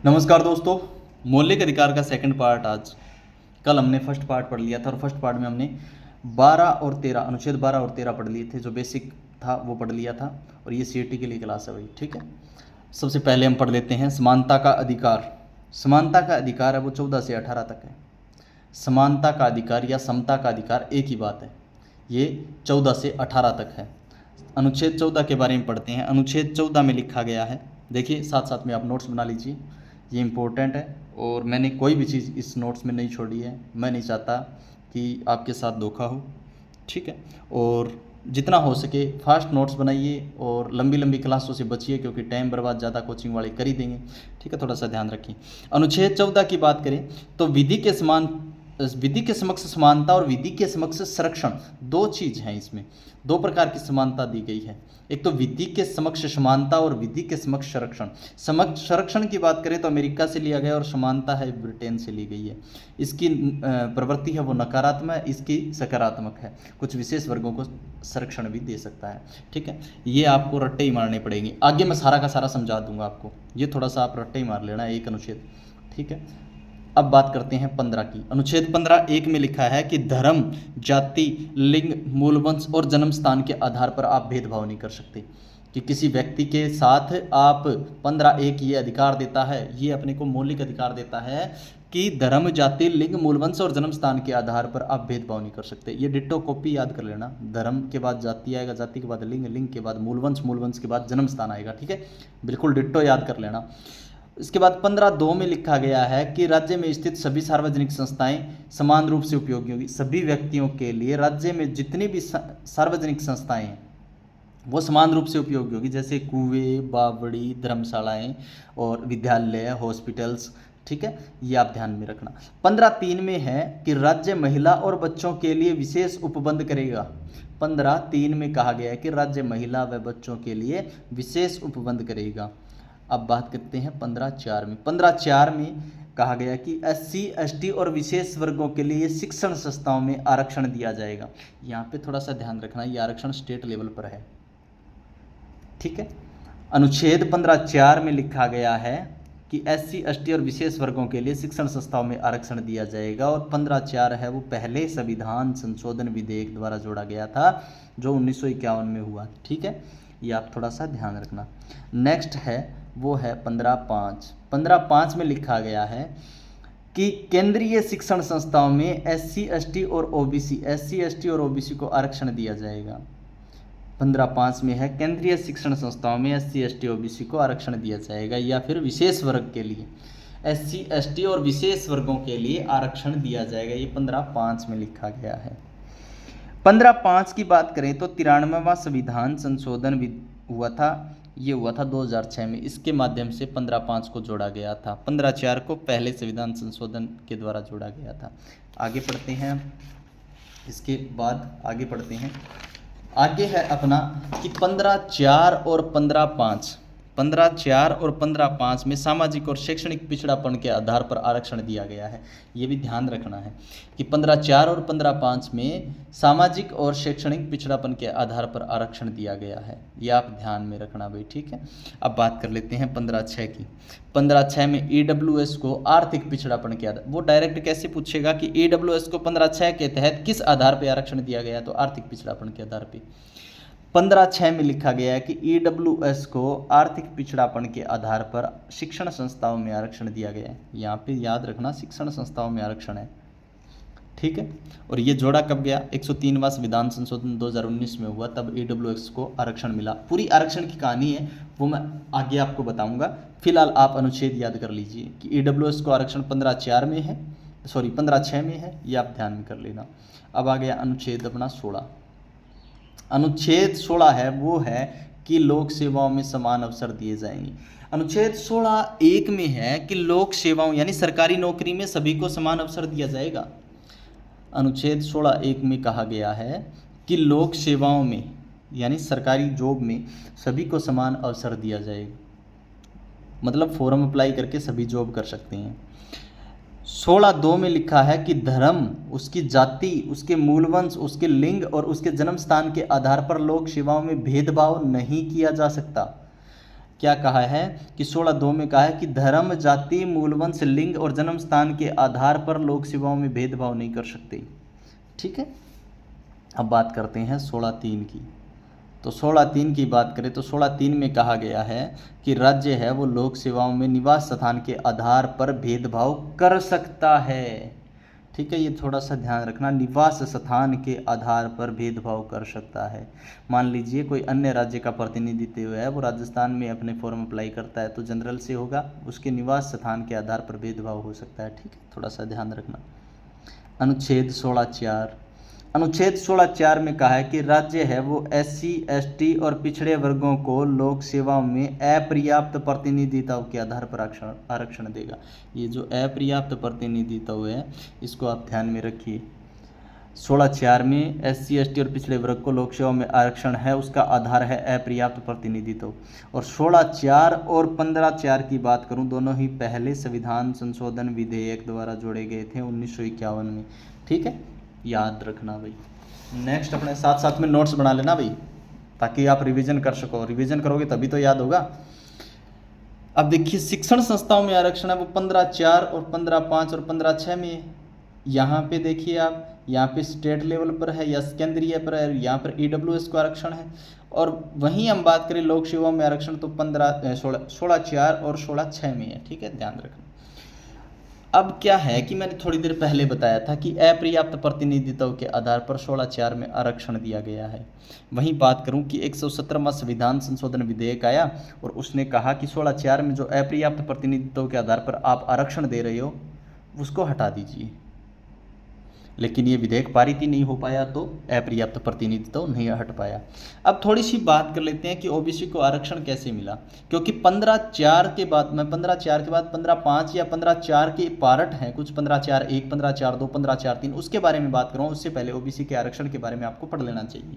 नमस्कार दोस्तों। मौलिक अधिकार का सेकंड पार्ट आज। कल हमने फर्स्ट पार्ट पढ़ लिया था और फर्स्ट पार्ट में हमने 12 और 13 अनुच्छेद 12 और 13 पढ़ लिए थे। जो बेसिक था वो पढ़ लिया था और ये सीईटी के लिए क्लास है भाई, ठीक है। सबसे पहले हम पढ़ लेते हैं समानता का अधिकार। समानता का अधिकार है वो 14 से 18 तक है। समानता का अधिकार या समता का अधिकार एक ही बात है, ये 14 से 18 तक है। अनुच्छेद 14 के बारे में पढ़ते हैं। अनुच्छेद 14 में लिखा गया है, देखिए साथ साथ में आप नोट्स बना लीजिए, ये इम्पोर्टेंट है और मैंने कोई भी चीज़ इस नोट्स में नहीं छोड़ी है। मैं नहीं चाहता कि आपके साथ धोखा हो, ठीक है। और जितना हो सके फास्ट नोट्स बनाइए और लंबी लंबी क्लासों से बचिए, क्योंकि टाइम बर्बाद ज़्यादा कोचिंग वाले कर ही देंगे, ठीक है। थोड़ा सा ध्यान रखिए। अनुच्छेद 14 की बात करें तो विधि के समक्ष समानता और विधि के समक्ष संरक्षण दो चीज़ हैं। इसमें दो प्रकार की समानता दी गई है। एक तो विधि के समक्ष समानता और विधि के समक्ष संरक्षण। समक्ष संरक्षण की बात करें तो अमेरिका से लिया गया और समानता है ब्रिटेन से ली गई है। इसकी प्रवृत्ति है वो नकारात्मक है, इसकी सकारात्मक है। कुछ विशेष वर्गों को संरक्षण भी दे सकता है, ठीक है। ये आपको रट्टे ही मारने पड़ेंगे, आगे मैं सारा का सारा समझा दूंगा आपको, ये थोड़ा सा आप रट्टे ही मार लेना एक अनुच्छेद, ठीक है। अब बात करते हैं 15 की। अनुच्छेद 15 एक में लिखा है कि धर्म, जाति, लिंग, मूलवंश और जन्म स्थान के आधार पर आप भेदभाव नहीं कर सकते। कि किसी व्यक्ति के साथ आप 15 एक ये अधिकार देता है, ये अपने को मौलिक अधिकार देता है कि धर्म, जाति, लिंग, मूलवंश और जन्म स्थान के आधार पर आप भेदभाव नहीं कर सकते। ये डिट्टो कॉपी याद कर लेना। धर्म के बाद जाति आएगा, जाति के बाद लिंग, लिंग के बाद मूलवंश, मूलवंश के बाद जन्म स्थान आएगा, ठीक है। बिल्कुल डिट्टो याद कर लेना। इसके बाद 15(2) में लिखा गया है कि राज्य में स्थित सभी सार्वजनिक संस्थाएं समान रूप से उपयोगी होगी। सभी व्यक्तियों के लिए राज्य में जितनी भी सार्वजनिक संस्थाएं हैं वो समान रूप से उपयोगी होगी, जैसे कुएं, बावड़ी, धर्मशालाएं और विद्यालय, हॉस्पिटल्स, ठीक है। ये आप ध्यान में रखना। 15(3) में है कि राज्य महिला और बच्चों के लिए विशेष उपबंध करेगा। 15(3) में कहा गया है कि राज्य महिला व बच्चों के लिए विशेष उपबंध करेगा। अब बात करते हैं 15(4) में। 15(4) में कहा गया कि SC, ST और विशेष वर्गों के लिए शिक्षण संस्थाओं में आरक्षण दिया जाएगा। यहाँ पे थोड़ा सा ध्यान रखना, ये आरक्षण स्टेट लेवल पर है, ठीक है। अनुच्छेद 15(4) में लिखा गया है कि SC, ST और विशेष वर्गों के लिए शिक्षण संस्थाओं में आरक्षण दिया जाएगा। और 15(4) है वो पहले संविधान संशोधन विधेयक द्वारा जोड़ा गया था जो 1951 में हुआ, ठीक है। ये आप थोड़ा सा ध्यान रखना। नेक्स्ट है वो है 15(5). 15(5) में लिखा गया है कि केंद्रीय शिक्षण संस्थाओं में SC, ST और OBC को आरक्षण दिया जाएगा। 15(5) में है केंद्रीय शिक्षण संस्थाओं में SC, ST, OBC को आरक्षण दिया जाएगा, या फिर विशेष वर्ग के लिए SC, ST और विशेष वर्गों के लिए आरक्षण दिया जाएगा। ये 15(5) में लिखा गया है। 15(5) की बात करें तो 93वां संविधान संशोधन हुआ था, ये हुआ था 2006 में। इसके माध्यम से 15(5) को जोड़ा गया था। 15(4) को पहले संविधान संशोधन के द्वारा जोड़ा गया था। आगे पढ़ते हैं, इसके बाद आगे पढ़ते हैं। आगे है अपना कि 15(4) और 15(5) 15(4) और 15(5) में सामाजिक और शैक्षणिक पिछड़ापन के आधार पर आरक्षण दिया गया है। ये भी ध्यान रखना है कि 15(4) और 15(5) में सामाजिक और शैक्षणिक पिछड़ापन के आधार पर आरक्षण दिया गया है। ये आप ध्यान में रखना भाई, ठीक है। अब बात कर लेते हैं 15(6) की। 15(6) में EWS को आर्थिक पिछड़ापन के आधार, वो डायरेक्ट कैसे पूछेगा कि EWS को 15(6) के तहत किस आधार पर आरक्षण दिया गया, तो आर्थिक पिछड़ापन के आधार पर। 15(6) में लिखा गया है कि EWS को आर्थिक पिछड़ापन के आधार पर शिक्षण संस्थाओं में आरक्षण दिया गया है। यहाँ पे याद रखना शिक्षण संस्थाओं में आरक्षण है, ठीक है। और ये जोड़ा कब गया, 103वां संविधान संशोधन 2019 में हुआ, तब EWS को आरक्षण मिला। पूरी आरक्षण की कहानी है वो मैं आगे आपको बताऊंगा। फिलहाल आप अनुच्छेद याद कर लीजिए कि EWS को आरक्षण 15(4) में है, 15(6) में है, ये आप ध्यान में कर लेना। अब आ गया अनुच्छेद अपना 16। अनुच्छेद 16 है वो है कि लोक सेवाओं में समान अवसर दिए जाएंगे। अनुच्छेद 16 एक में है कि लोक सेवाओं यानी सरकारी नौकरी में सभी को समान अवसर दिया जाएगा। अनुच्छेद 16 एक में कहा गया है कि लोक सेवाओं में यानी सरकारी जॉब में सभी को समान अवसर दिया जाएगा, मतलब फॉर्म अप्लाई करके सभी जॉब कर सकते हैं। 16(2) में लिखा है कि धर्म, उसकी जाति, उसके मूलवंश, उसके लिंग और उसके जन्म स्थान के आधार पर लोक सेवाओं में भेदभाव नहीं किया जा सकता। क्या कहा है कि 16(2) में कहा है कि धर्म, जाति, मूलवंश, लिंग और जन्म स्थान के आधार पर लोक सेवाओं में भेदभाव नहीं कर सकते। ठीक है, अब बात करते हैं 16(3) की। तो 16(3) की बात करें तो 16(3) में कहा गया है कि राज्य है वो लोक सेवाओं में निवास स्थान के आधार पर भेदभाव कर सकता है। ठीक है, ये थोड़ा सा ध्यान रखना, निवास स्थान के आधार पर भेदभाव कर सकता है। मान लीजिए कोई अन्य राज्य का प्रतिनिधित्व है, वो राजस्थान में अपने फॉर्म अप्लाई करता है तो जनरल से होगा, उसके निवास स्थान के आधार पर भेदभाव हो सकता है। ठीक है, थोड़ा सा ध्यान रखना। अनुच्छेद 16(4) अनुच्छेद 16(4) में कहा है कि राज्य है वो SC, ST और पिछड़े वर्गों को लोक सेवाओं में अपर्याप्त प्रतिनिधित्व के आधार पर आरक्षण देगा। ये जो अपर्याप्त प्रतिनिधित्व है इसको आप ध्यान में रखिए। 16(4) में SC, ST और पिछड़े वर्ग को लोक सेवाओं में आरक्षण है, उसका आधार है अपर्याप्त प्रतिनिधित्व। और 16(4) और 15(4) की बात करूं, दोनों ही पहले संविधान संशोधन विधेयक द्वारा जोड़े गए थे 1951 में। ठीक है, याद रखना भाई। नेक्स्ट अपने साथ साथ में नोट्स बना लेना भाई, ताकि आप रिवीजन कर सको। रिवीजन करोगे तभी तो याद होगा। अब देखिए, शिक्षण संस्थाओं में आरक्षण है वो 15(4) और 15(5) और 15(6) में है। यहाँ पे देखिए आप, यहाँ पे स्टेट लेवल पर है या केंद्रीय पर है, यहाँ पर EWS को आरक्षण है। और वहीं हम बात करें लोक सेवाओं में आरक्षण तो 16(4) और 16(6) में है। ठीक है, ध्यान रखना। अब क्या है कि मैंने थोड़ी देर पहले बताया था कि अपर्याप्त प्रतिनिधित्व के आधार पर 16(4) में आरक्षण दिया गया है। वहीं बात करूं कि 117वां संविधान संशोधन विधेयक आया और उसने कहा कि 16(4) में जो अपर्याप्त प्रतिनिधित्व के आधार पर आप आरक्षण दे रहे हो उसको हटा दीजिए। लेकिन ये विधेयक पारित ही नहीं हो पाया तो अपर्याप्त प्रतिनिधित्व नहीं हट पाया। अब थोड़ी सी बात कर लेते हैं कि OBC को आरक्षण कैसे मिला, क्योंकि 15(4) के बाद 15(5) या 15(4) के पार्ट हैं कुछ, 15(4)(1), 15(4)(2), 15(4)(3), उसके बारे में बात करूँ उससे पहले OBC के आरक्षण के बारे में आपको पढ़ लेना चाहिए।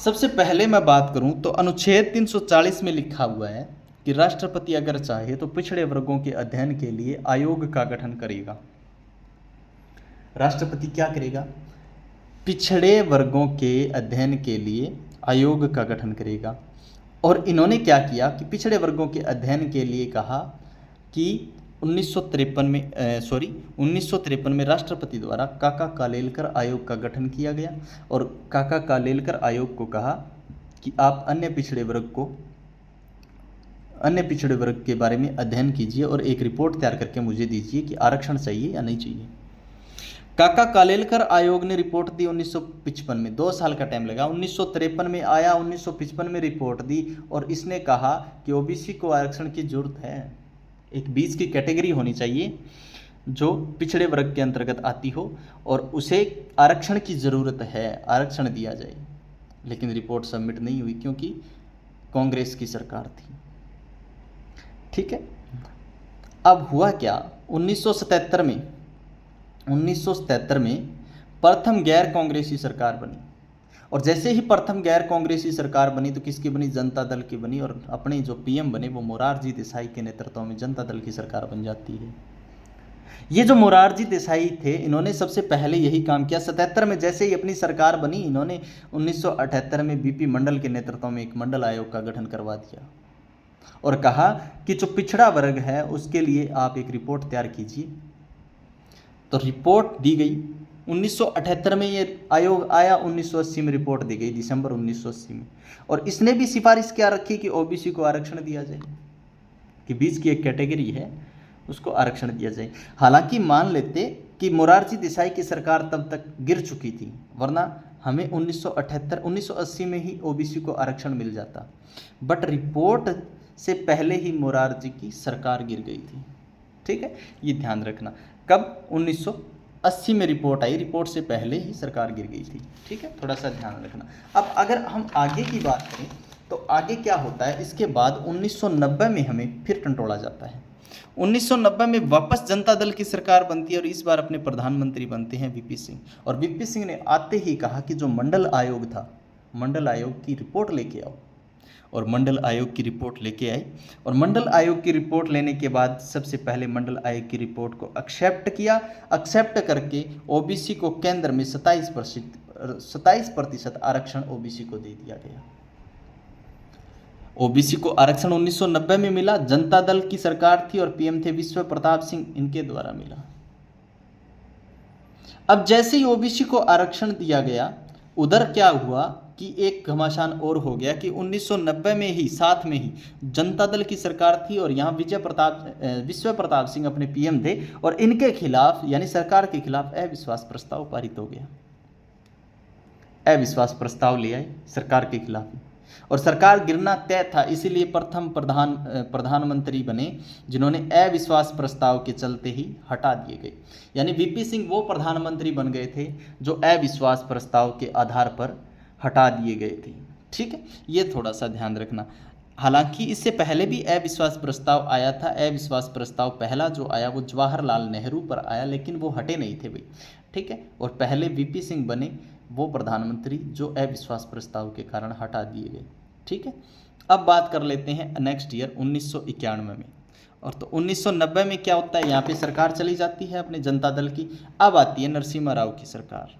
सबसे पहले मैं बात करूं तो अनुच्छेद 340 में लिखा हुआ है कि राष्ट्रपति अगर चाहे तो पिछड़े वर्गों के अध्ययन के लिए आयोग का गठन करेगा। राष्ट्रपति क्या करेगा? पिछड़े वर्गों के अध्ययन के लिए आयोग का गठन करेगा। और इन्होंने क्या किया कि पिछड़े वर्गों के अध्ययन के लिए कहा कि 1953 में राष्ट्रपति द्वारा काका कालेलकर आयोग का गठन किया गया। और काका कालेलकर आयोग को कहा कि आप अन्य पिछड़े वर्ग के बारे में अध्ययन कीजिए और एक रिपोर्ट तैयार करके मुझे दीजिए कि आरक्षण चाहिए या नहीं चाहिए। काका कालेलकर आयोग ने रिपोर्ट दी 1955 में, 2 साल का टाइम लगा। 1953 में आया, 1955 में रिपोर्ट दी और इसने कहा कि OBC को आरक्षण की जरूरत है। एक बीच की कैटेगरी होनी चाहिए जो पिछड़े वर्ग के अंतर्गत आती हो और उसे आरक्षण की ज़रूरत है, आरक्षण दिया जाए। लेकिन रिपोर्ट सबमिट नहीं हुई क्योंकि कांग्रेस की सरकार थी। ठीक है, अब हुआ क्या, 1977 में प्रथम गैर कांग्रेसी सरकार बनी। और जैसे ही प्रथम गैर कांग्रेसी सरकार बनी तो किसकी बनी? जनता दल की बनी। और अपने जो PM बने वो मोरारजी देसाई के नेतृत्व में जनता दल की सरकार बन जाती है। ये जो मोरारजी देसाई थे, इन्होंने सबसे पहले यही काम किया। 77 में जैसे ही अपनी सरकार बनी, इन्होंने 1978 में BP मंडल के नेतृत्व में एक मंडल आयोग का गठन करवा दिया और कहा कि जो पिछड़ा वर्ग है उसके लिए आप एक रिपोर्ट तैयार कीजिए। तो रिपोर्ट दी गई 1978 में, ये आयोग आया, 1980 में रिपोर्ट दी गई, दिसंबर 1980 में। और इसने भी सिफारिश क्या रखी कि OBC को आरक्षण दिया जाए, कि बीच की एक कैटेगरी है उसको आरक्षण दिया जाए। हालांकि मान लेते कि मोरारजी देसाई की सरकार तब तक गिर चुकी थी, वरना हमें 1980 में ही OBC को आरक्षण मिल जाता। बट रिपोर्ट से पहले ही मोरारजी की सरकार गिर गई थी। ठीक है, ये ध्यान रखना। कब? 1980 में रिपोर्ट आई, रिपोर्ट से पहले ही सरकार गिर गई थी। ठीक है, थोड़ा सा ध्यान रखना। अब अगर हम आगे की बात करें तो आगे क्या होता है, इसके बाद 1990 में हमें फिर टंटोला जाता है। 1990 में वापस जनता दल की सरकार बनती है और इस बार अपने प्रधानमंत्री बनते हैं VP सिंह। और VP सिंह ने आते ही कहा कि जो मंडल आयोग था, मंडल आयोग की रिपोर्ट लेके आओ। और मंडल आयोग की रिपोर्ट लेके आए। और मंडल आयोग की रिपोर्ट लेने के बाद सबसे पहले मंडल आयोग की रिपोर्ट को एक्सेप्ट किया। एक्सेप्ट करके OBC को केंद्र में 27% आरक्षण OBC को दे दिया गया। ओबीसी को आरक्षण 1990 में मिला, जनता दल की सरकार थी और पीएम थे विश्व प्रताप सिंह, इनके द्वारा मिला। अब जैसे ही ओबीसी को आरक्षण दिया गया, उधर क्या हुआ कि एक घमासान और हो गया कि 1990 में ही, साथ में ही जनता दल की सरकार थी और यहाँ विश्व प्रताप सिंह अपने पीएम थे और इनके खिलाफ यानी सरकार के खिलाफ अविश्वास प्रस्ताव पारित हो गया। अविश्वास प्रस्ताव ले आए सरकार के खिलाफ और सरकार गिरना तय था, इसीलिए प्रथम प्रधानमंत्री बने जिन्होंने अविश्वास प्रस्ताव के चलते ही हटा दिए गए। यानी वीपी सिंह वो प्रधानमंत्री बन गए थे जो अविश्वास प्रस्ताव के आधार पर हटा दिए गए थे। ठीक है, ये थोड़ा सा ध्यान रखना। हालांकि इससे पहले भी अविश्वास प्रस्ताव आया था। अविश्वास प्रस्ताव पहला जो आया वो जवाहरलाल नेहरू पर आया, लेकिन वो हटे नहीं थे भाई। ठीक है, और पहले वीपी सिंह बने वो प्रधानमंत्री जो अविश्वास प्रस्ताव के कारण हटा दिए गए। ठीक है, अब बात कर लेते हैं नेक्स्ट ईयर 1991 में। और तो 1990 में क्या होता है, यहाँ पे सरकार चली जाती है अपने जनता दल की। अब आती है नरसिम्हा राव की सरकार।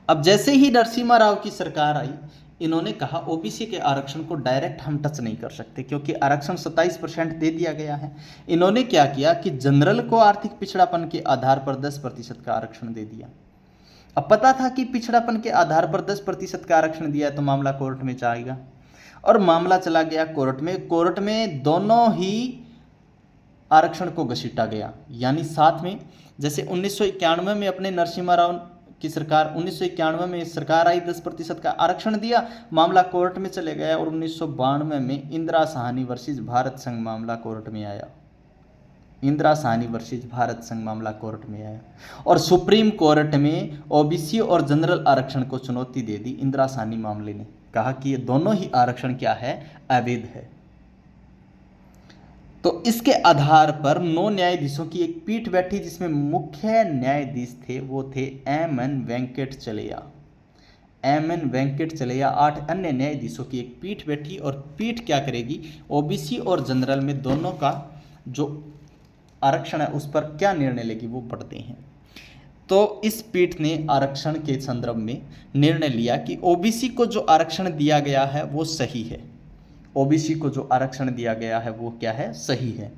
अब जैसे ही नरसिम्हा राव की सरकार आई, इन्होंने कहा ओबीसी के आरक्षण को डायरेक्ट हम टच नहीं कर सकते क्योंकि आरक्षण 27% दे दिया गया है। इन्होंने क्या किया कि जनरल को आर्थिक पिछड़ापन के आधार पर 10% का आरक्षण दे दिया। अब पता था कि पिछड़ापन के आधार पर 10% का आरक्षण दिया है तो मामला कोर्ट में जाएगा, और मामला चला गया कोर्ट में। कोर्ट में दोनों ही आरक्षण को घसीटा गया। यानी साथ में जैसे 1991 में अपने नरसिम्हा राव की सरकार, 1991 में सरकार आई, 10% का आरक्षण दिया, मामला कोर्ट में चले गया। और 1992 में इंदिरा साहनी वर्सेस भारत संघ मामला कोर्ट में आया। इंदिरा साहनी वर्सेस भारत संघ मामला कोर्ट में आया और सुप्रीम कोर्ट में ओबीसी और जनरल आरक्षण को चुनौती दे दी। इंदिरा साहनी मामले ने कहा कि ये दोनों ही आरक्षण क्या है, अवैध है। तो इसके आधार पर 9 न्यायाधीशों की एक पीठ बैठी जिसमें मुख्य न्यायाधीश थे वो थे एम.एन. वेंकट चलैया। एम.एन. वेंकट चलैया 8 अन्य न्यायाधीशों की एक पीठ बैठी और पीठ क्या करेगी, ओबीसी और जनरल में दोनों का जो आरक्षण है उस पर क्या निर्णय लेगी वो पढ़ते हैं। तो इस पीठ ने आरक्षण के संदर्भ में निर्णय लिया कि ओबीसी को जो आरक्षण दिया गया है वो सही है। ओबीसी को जो आरक्षण दिया गया है वो क्या है, सही है।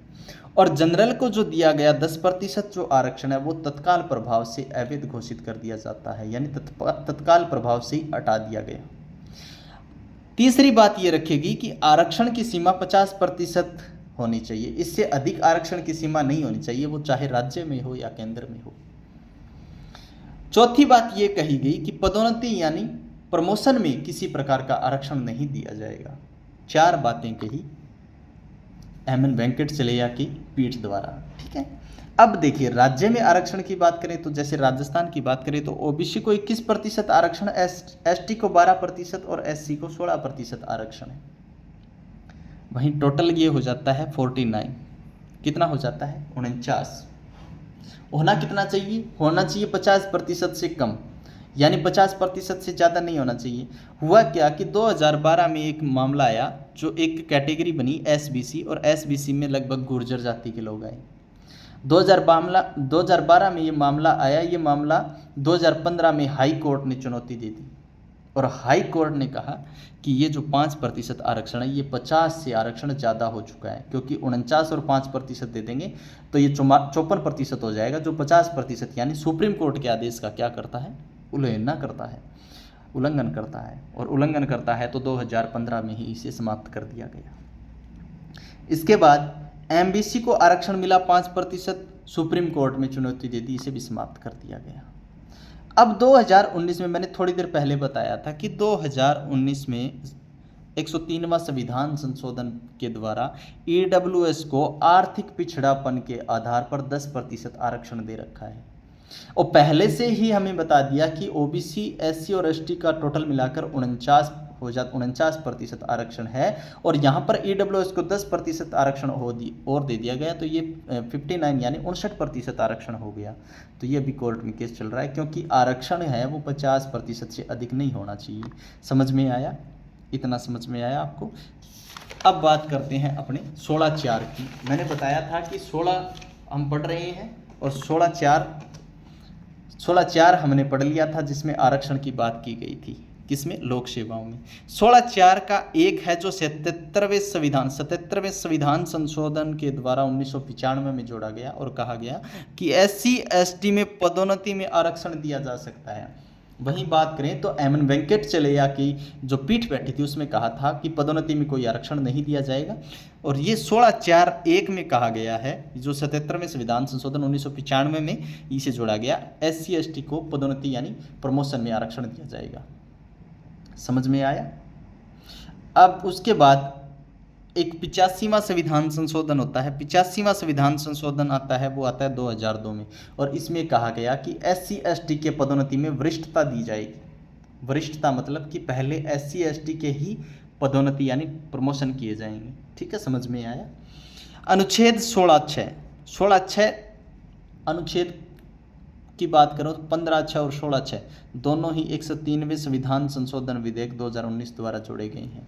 और जनरल को जो दिया गया 10% जो आरक्षण है वो तत्काल प्रभाव से अवैध घोषित कर दिया जाता है, यानी तत्काल प्रभाव से ही हटा दिया गया। तीसरी बात ये रखेगी कि आरक्षण की सीमा 50% होनी चाहिए, इससे अधिक आरक्षण की सीमा नहीं होनी चाहिए, वो चाहे राज्य में हो या केंद्र में हो। चौथी बात ये कही गई कि पदोन्नति यानी प्रमोशन में किसी प्रकार का आरक्षण नहीं दिया जाएगा। 4 बातें कही एम.एन. वेंकट चलैया की पीठ द्वारा। ठीक है, अब देखिए राज्य में आरक्षण की बात करें तो जैसे राजस्थान की बात करें तो ओबीसी को 21% आरक्षण, एसटी को 12% और एससी को 16% आरक्षण है। वहीं टोटल ये हो जाता है 49। कितना हो जाता है, 49। होना कितना चाहिए, होना चाहिए 50% से कम, यानी 50% से ज़्यादा नहीं होना चाहिए। हुआ क्या कि 2012 में एक मामला आया जो एक कैटेगरी बनी एसबीसी, और एसबीसी में लगभग गुर्जर जाति के लोग आए। 2012 में ये मामला आया। ये मामला 2015 में हाई कोर्ट ने चुनौती दे दी और हाई कोर्ट ने कहा कि ये जो 5% आरक्षण है ये 50 से आरक्षण ज़्यादा हो चुका है, क्योंकि 49 और 5% दे देंगे तो ये 54% हो जाएगा, जो 50% यानी सुप्रीम कोर्ट के आदेश का क्या करता है, उल्लंघन करता है। और उल्लंघन करता है तो 2015 में ही इसे समाप्त कर दिया गया। इसके बाद एमबीसी को आरक्षण मिला 5%, सुप्रीम कोर्ट में चुनौती दे दी, इसे भी समाप्त कर दिया गया। अब 2019 में मैंने थोड़ी देर पहले बताया था कि 2019 में 103वां संविधान संशोधन के द्वारा ईडब्ल्यूएस को आर्थिक पिछड़ापन के आधार पर 10% आरक्षण दे रखा है। और पहले से ही हमें बता दिया कि ओबीसी, एससी और एसटी का टोटल मिलाकर 49% आरक्षण है, और यहाँ पर ईडब्ल्यूएस को 10% आरक्षण और दे दिया गया, तो ये 59 यानी 59% आरक्षण हो गया। तो ये अभी कोर्ट में केस चल रहा है, क्योंकि आरक्षण है वो 50% से अधिक नहीं होना चाहिए। समझ में आया, इतना समझ में आया आपको। अब बात करते हैं अपने 16(4) की। मैंने बताया था कि 16 हम पढ़ रहे हैं और 16(4) हमने पढ़ लिया था, जिसमें आरक्षण की बात की गई थी। किसमें? लोक सेवाओं में। 16(4) का एक है जो 77वें संविधान संशोधन के द्वारा 1995 में जोड़ा गया और कहा गया कि SC/ST में पदोन्नति में आरक्षण दिया जा सकता है। वहीं बात करें तो एम एन वेंकटचलैया की जो पीठ बैठी थी उसमें कहा था कि पदोन्नति में कोई आरक्षण नहीं दिया जाएगा। और ये 16(4)(1) में कहा गया है, जो 77वें संविधान संशोधन 1995 में इसे जोड़ा गया, SC/ST को पदोन्नति यानी प्रमोशन में आरक्षण दिया जाएगा। समझ में आया? अब उसके बाद एक 85वां संविधान संशोधन होता है। 85वां संविधान संशोधन आता है, वो आता है 2002 में, और इसमें कहा गया कि SC/ST के पदोन्नति में वरिष्ठता दी जाएगी। वरिष्ठता मतलब कि पहले SC/ST के ही पदोन्नति यानी प्रमोशन किए जाएंगे। ठीक है, समझ में आया? अनुच्छेद 16(6) अनुच्छेद की बात करो तो 15(6) और 16(6) दोनों ही 103वें संविधान संशोधन विधेयक 2019 द्वारा जोड़े गए हैं।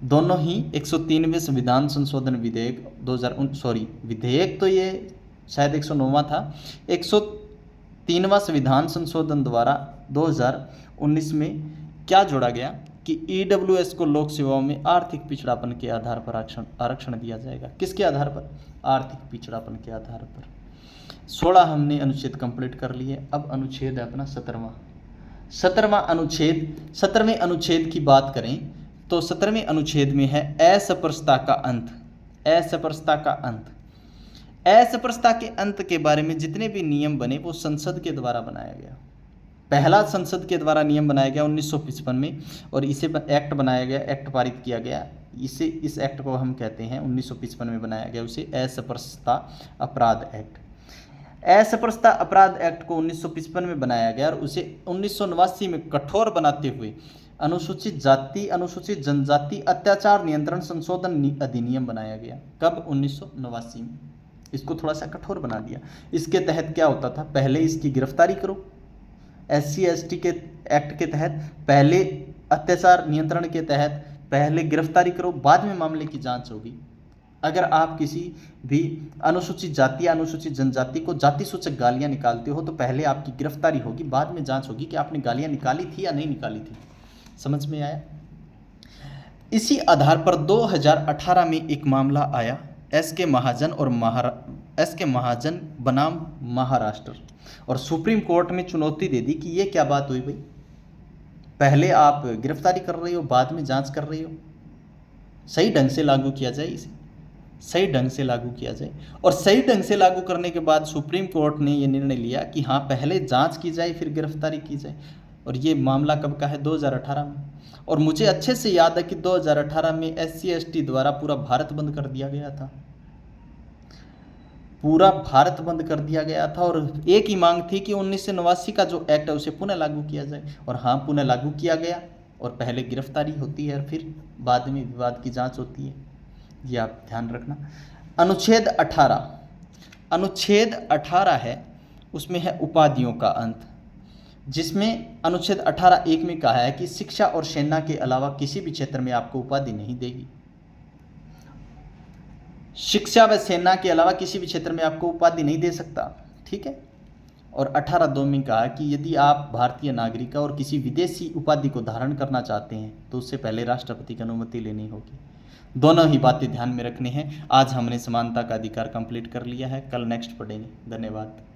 दोनों ही 103वें संविधान संशोधन विधेयक विधेयक तो ये शायद 109वां था। 103वां संविधान संशोधन द्वारा 2019 में क्या जोड़ा गया कि EWS को लोक सेवाओं में आर्थिक पिछड़ापन के आधार पर आरक्षण दिया जाएगा। किसके आधार पर? आर्थिक पिछड़ापन के आधार पर। 16 हमने अनुच्छेद कंप्लीट कर लिए। अब अनुच्छेद है अपना 17वां अनुच्छेद। 17वें अनुच्छेद की बात करें तो 17वें अनुच्छेद में है असप्रसता का अंत। असप्रसता का अंत। असप्रसता के अंत के बारे में जितने भी नियम बने वो संसद के द्वारा बनाया गया। पहला संसद के द्वारा नियम बनाया गया 1955 में, और इसे एक्ट बनाया गया, एक्ट पारित किया गया। इस एक्ट को हम कहते हैं 1955 में बनाया गया उसे असप्रसता अपराध एक्ट। असप्रसता अपराध एक्ट को 1955 में बनाया गया और उसे 1989 में कठोर बनाते हुए अनुसूचित जाति अनुसूचित जनजाति अत्याचार नियंत्रण संशोधन अधिनियम बनाया गया। कब? 1989 में। इसको थोड़ा सा कठोर बना दिया। इसके तहत क्या होता था? पहले इसकी गिरफ्तारी करो, SC/ST के एक्ट के तहत पहले अत्याचार नियंत्रण के तहत पहले गिरफ्तारी करो, बाद में मामले की जांच होगी। अगर आप किसी भी अनुसूचित जाति या अनुसूचित जनजाति को जाति सूचक गालियां निकालते हो तो पहले आपकी गिरफ्तारी होगी, बाद में जांच होगी कि आपने गालियां निकाली थी या नहीं निकाली थी। समझ में आया? इसी आधार पर 2018 में एक मामला आया SK महाजन बनाम महाराष्ट्र, और सुप्रीम कोर्ट में चुनौती दे दी कि ये क्या बात हुई भाई, पहले आप गिरफ्तारी कर रहे हो, बाद में जांच कर रहे हो। सही ढंग से लागू किया जाए इसे, सही ढंग से लागू किया जाए। और सही ढंग से लागू करने के बाद सुप्रीम कोर्ट ने ये निर्णय लिया कि हाँ, पहले जांच की जाए फिर गिरफ्तारी की जाए। और ये मामला कब का है? 2018 में। और मुझे अच्छे से याद है कि 2018 में SC/ST द्वारा पूरा भारत बंद कर दिया गया था। पूरा भारत बंद कर दिया गया था और एक ही मांग थी कि 1989 का जो एक्ट है उसे पुनः लागू किया जाए। और हाँ, पुनः लागू किया गया और पहले गिरफ्तारी होती है और फिर बाद में विवाद की जांच होती है। ये आप ध्यान रखना। अनुच्छेद 18 है, उसमें है उपाधियों का अंत, जिसमें अनुच्छेद 18(1) में कहा है कि शिक्षा और सेना के अलावा किसी भी क्षेत्र में आपको उपाधि नहीं देगी। शिक्षा व सेना के अलावा किसी भी क्षेत्र में आपको उपाधि नहीं दे सकता। ठीक है। और 18(2) में कहा कि यदि आप भारतीय नागरिक और किसी विदेशी उपाधि को धारण करना चाहते हैं तो उससे पहले राष्ट्रपति की अनुमति लेनी होगी। दोनों ही बातें ध्यान में रखनी है। आज हमने समानता का अधिकार कंप्लीट कर लिया है, कल नेक्स्ट पढ़ेंगे। धन्यवाद।